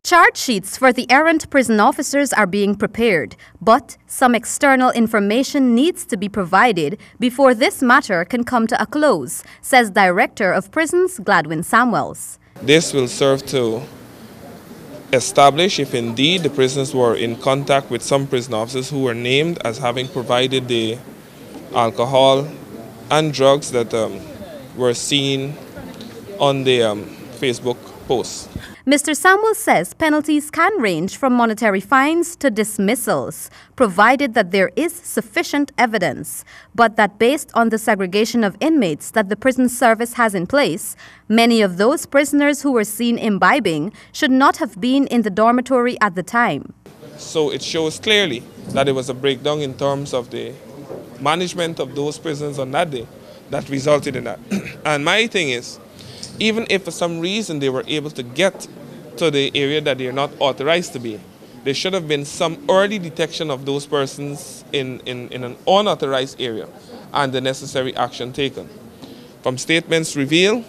Charge sheets for the errant prison officers are being prepared, but some external information needs to be provided before this matter can come to a close, says Director of Prisons Gladwin Samuels. This will serve to establish if indeed the prisoners were in contact with some prison officers who were named as having provided the alcohol and drugs that were seen on the Facebook posts. Mr. Samuel says penalties can range from monetary fines to dismissals, provided that there is sufficient evidence, but that based on the segregation of inmates that the prison service has in place, many of those prisoners who were seen imbibing should not have been in the dormitory at the time. So it shows clearly that there was a breakdown in terms of the management of those prisons on that day that resulted in that. And my thing is, even if for some reason they were able to get to the area that they are not authorized to be, there should have been some early detection of those persons in an unauthorized area and the necessary action taken. From statements reviewed,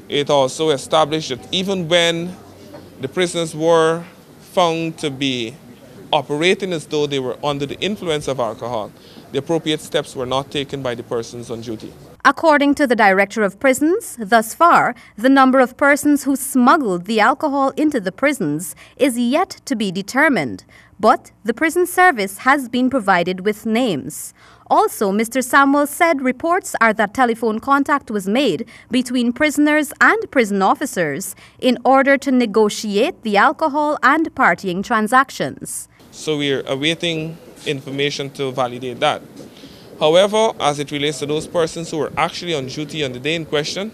it also established that even when the prisoners were found to be operating as though they were under the influence of alcohol, the appropriate steps were not taken by the persons on duty. According to the Director of Prisons, thus far, the number of persons who smuggled the alcohol into the prisons is yet to be determined, but the prison service has been provided with names. Also, Mr. Samuel said reports are that telephone contact was made between prisoners and prison officers in order to negotiate the alcohol and partying transactions. So we're awaiting information to validate that. However, as it relates to those persons who were actually on duty on the day in question,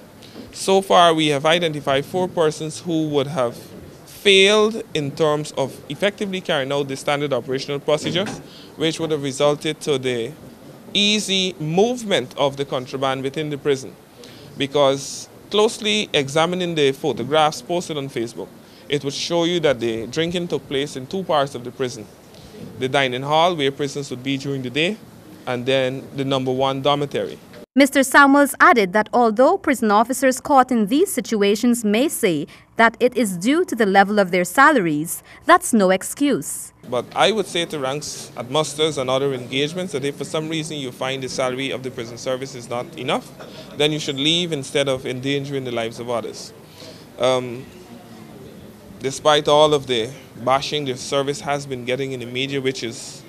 so far we have identified 4 persons who would have failed in terms of effectively carrying out the standard operational procedures, which would have resulted to the easy movement of the contraband within the prison. Because closely examining the photographs posted on Facebook, it would show you that the drinking took place in 2 parts of the prison. The dining hall, where prisoners would be during the day, and then the number 1 dormitory. Mr. Samuels added that although prison officers caught in these situations may say that it is due to the level of their salaries, that's no excuse. But I would say to ranks at musters and other engagements that if for some reason you find the salary of the prison service is not enough, then you should leave instead of endangering the lives of others. Despite all of the bashing the service has been getting in the media, which is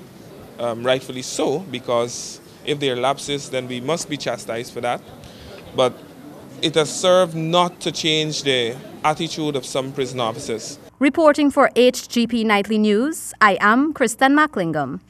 rightfully so, because if there are lapses, then we must be chastised for that. But it has served not to change the attitude of some prison officers. Reporting for HGP Nightly News, I am Kristen Macklingam.